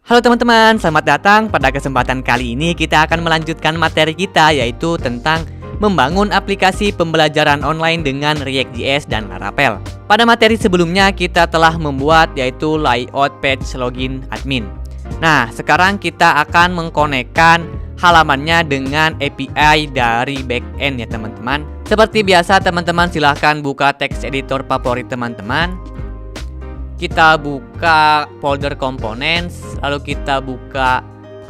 Halo teman-teman, selamat datang. Pada kesempatan kali ini kita akan melanjutkan materi kita, yaitu tentang membangun aplikasi pembelajaran online dengan React.js dan Laravel. Pada materi sebelumnya kita telah membuat yaitu layout page login admin. Nah, sekarang kita akan mengkonekkan halamannya dengan API dari backend ya teman-teman. Seperti biasa teman-teman silahkan buka text editor favorit teman-teman. Kita buka folder components, lalu kita buka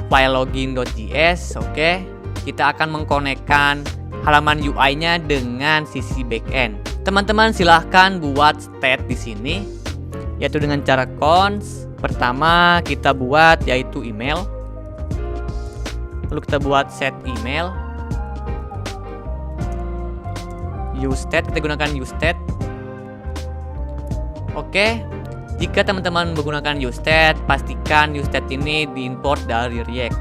file login.js. Oke, kita akan mengkonekkan halaman UI-nya dengan sisi backend. Teman-teman silahkan buat state di sini, yaitu dengan cara cons. Pertama kita buat yaitu email, lalu kita buat set email. Use state, kita gunakan use state. Oke. Jika teman-teman menggunakan useStat, pastikan useStat ini diimport dari React.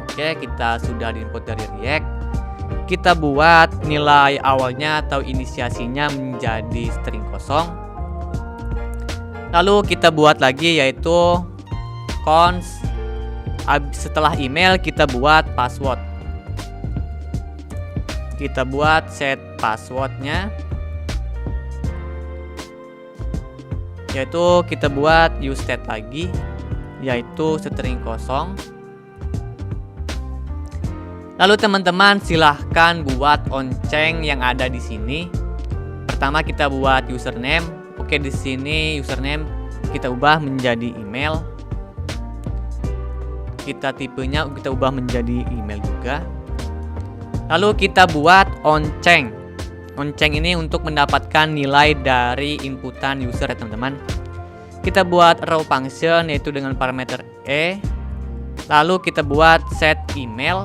Oke, kita sudah diimport dari React. Kita buat nilai awalnya atau inisiasinya menjadi string kosong. Lalu kita buat lagi yaitu cons. Setelah email kita buat password. Kita buat set passwordnya, yaitu kita buat useStat lagi, yaitu string kosong. Lalu teman-teman silahkan buat onceng yang ada di sini. Pertama kita buat username. Oke, di sini username kita ubah menjadi email. Kita tipenya kita ubah menjadi email juga. Lalu kita buat onceng. Onceng ini untuk mendapatkan nilai dari inputan user ya teman-teman. Kita buat row function yaitu dengan parameter e. Lalu kita buat set email.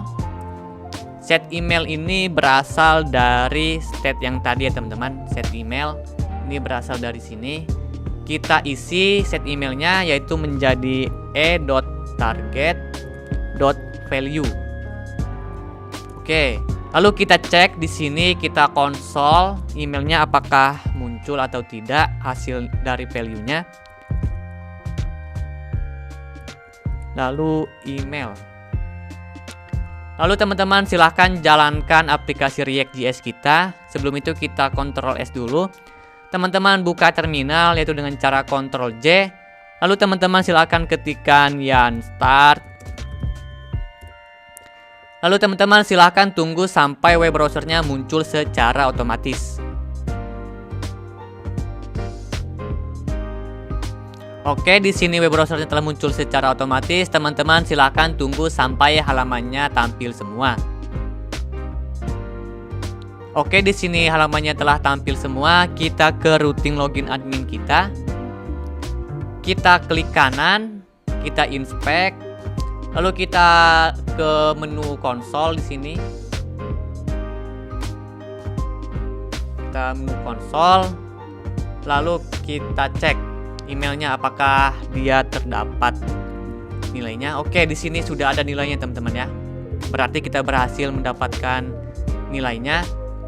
Set email ini berasal dari state yang tadi ya teman-teman. Set email ini berasal dari sini. Kita isi set emailnya yaitu menjadi e.target.value. Oke. Lalu kita cek di sini, kita konsol emailnya apakah muncul atau tidak hasil dari value-nya. Lalu email. Lalu teman-teman silahkan jalankan aplikasi React.js kita. Sebelum itu kita Ctrl S dulu. Teman-teman buka terminal yaitu dengan cara Ctrl J. Lalu teman-teman silahkan ketikkan yarn start. Lalu teman-teman silahkan tunggu sampai web browsernya muncul secara otomatis. Oke, di sini web browsernya telah muncul secara otomatis. Teman-teman silahkan tunggu sampai halamannya tampil semua. Oke, di sini halamannya telah tampil semua. Kita ke routing login admin kita. Kita klik kanan, kita inspect. Lalu kita ke menu konsol di sini. Kita menu konsol. Lalu kita cek emailnya apakah dia terdapat nilainya. Oke, di sini sudah ada nilainya teman-teman ya. Berarti kita berhasil mendapatkan nilainya.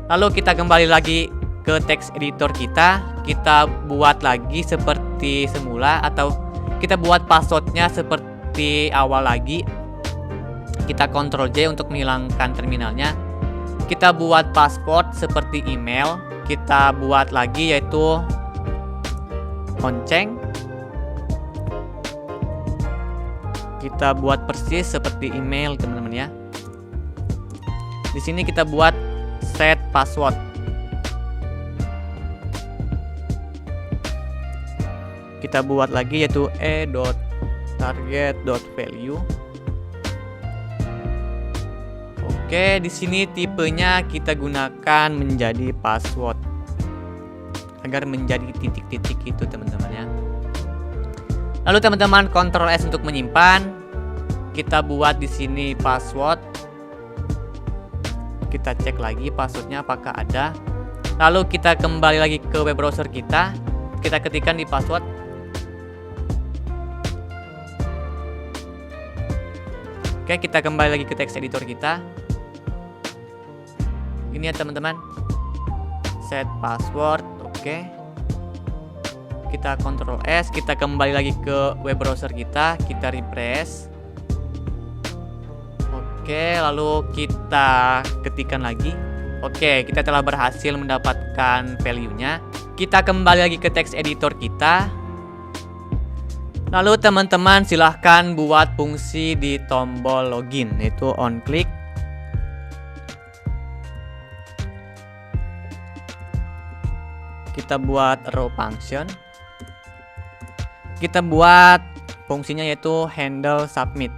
Lalu kita kembali lagi ke text editor kita. Kita buat lagi seperti semula atau kita buat passwordnya seperti awal lagi. Kita Ctrl J untuk menghilangkan terminalnya. Kita buat password seperti email. Kita buat lagi yaitu onceng. Kita buat persis seperti email teman-teman ya. Di sini kita buat set password. Kita buat lagi yaitu e.target.value. Oke, di sini tipenya kita gunakan menjadi password agar menjadi titik-titik itu teman-teman ya. Lalu teman-teman Ctrl S untuk menyimpan. Kita buat di sini password. Kita cek lagi passwordnya apakah ada. Lalu kita kembali lagi ke web browser kita. Kita ketikkan di password. Oke, kita kembali lagi ke text editor kita. Ini ya teman-teman. Set password. Oke. kita Ctrl S, kita kembali lagi ke web browser kita refresh. Oke, lalu kita ketikkan lagi. Oke, kita telah berhasil mendapatkan value-nya. Kita kembali lagi ke text editor kita. Lalu teman-teman silahkan buat fungsi di tombol login, yaitu on click. Kita buat row function. Kita buat fungsinya yaitu handle submit.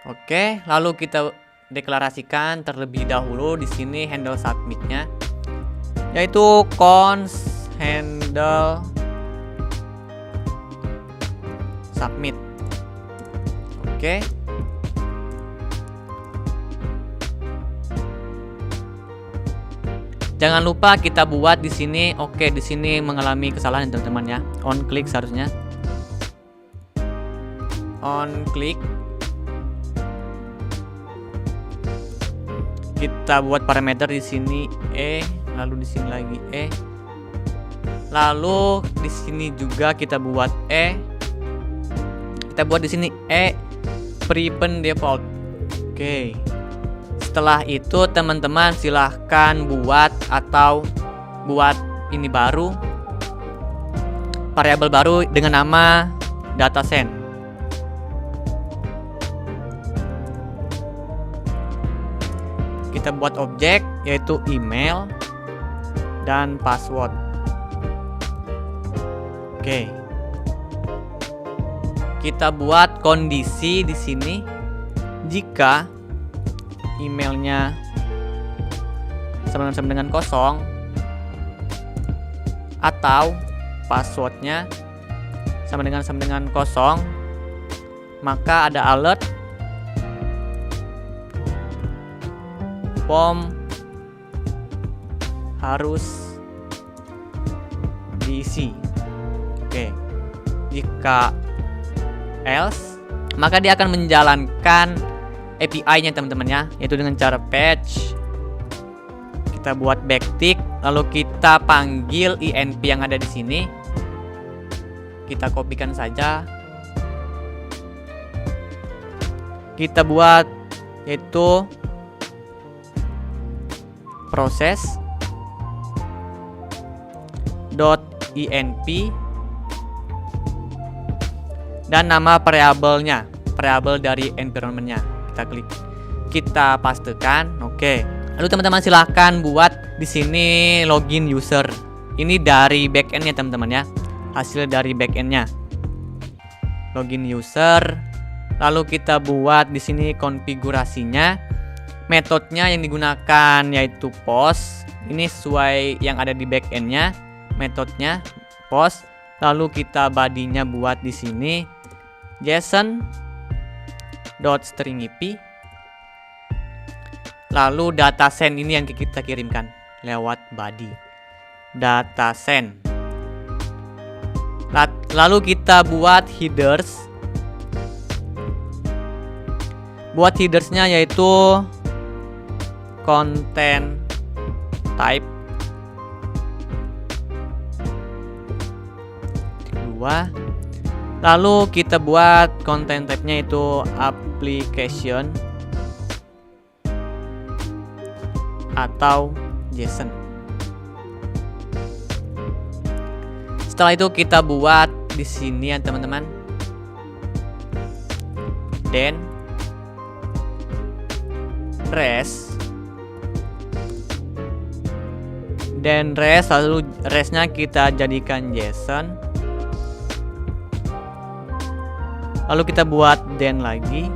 Oke, lalu kita deklarasikan terlebih dahulu di sini handle submitnya, yaitu const handle submit. Oke. Jangan lupa kita buat di sini. Oke, di sini mengalami kesalahan teman-teman ya. On click seharusnya. On click. Kita buat parameter di sini lalu di sini lagi lalu di sini juga kita buat kita buat di sini prevent default. Oke. Setelah itu teman-teman silahkan buat ini baru, variabel baru dengan nama datasend. Kita buat objek yaitu email dan password. Oke. Kita buat kondisi di sini jika emailnya sama dengan kosong atau passwordnya sama dengan kosong, maka ada alert form harus diisi. Oke. Jika else, maka dia akan menjalankan API-nya teman-teman ya, yaitu dengan cara fetch. Kita buat backtick, lalu kita panggil env yang ada di sini. Kita kopikan saja. Kita buat yaitu proses .env dan nama variabelnya, variabel dari environment-nya. Kita klik, kita pastekan. Oke. Lalu teman-teman silahkan buat di sini login user. Ini dari backend-nya teman-teman ya. Hasil dari backend-nya. Login user. Lalu kita buat di sini konfigurasinya. Metodenya yang digunakan yaitu post. Ini sesuai yang ada di backend-nya. Metodenya post. Lalu kita body-nya buat di sini JSON.string IP. Lalu datasend ini yang kita kirimkan lewat body datasend. Lalu kita buat headers. Buat headersnya yaitu content type 2. Lalu kita buat content type-nya itu application atau JSON. Setelah itu kita buat di sini ya teman-teman. Then rest. Lalu restnya kita jadikan JSON. Lalu kita buat then lagi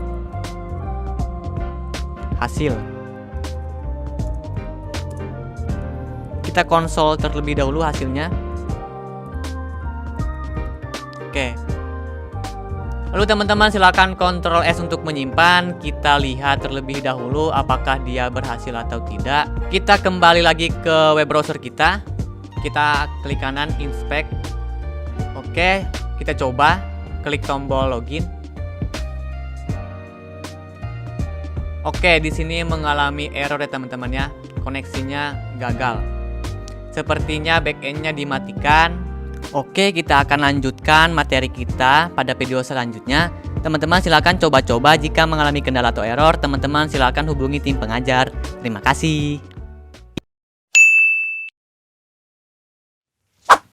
hasil. Kita konsol terlebih dahulu hasilnya. Oke. Lalu teman-teman silakan Ctrl S untuk menyimpan. Kita lihat terlebih dahulu apakah dia berhasil atau tidak. Kita kembali lagi ke web browser kita. Kita klik kanan inspect. Oke, kita coba. Klik tombol login. Oke, di sini mengalami error ya teman-teman ya. Koneksinya gagal. Sepertinya backendnya dimatikan. Oke, kita akan lanjutkan materi kita pada video selanjutnya. Teman-teman silakan coba-coba, jika mengalami kendala atau error, teman-teman silakan hubungi tim pengajar. Terima kasih.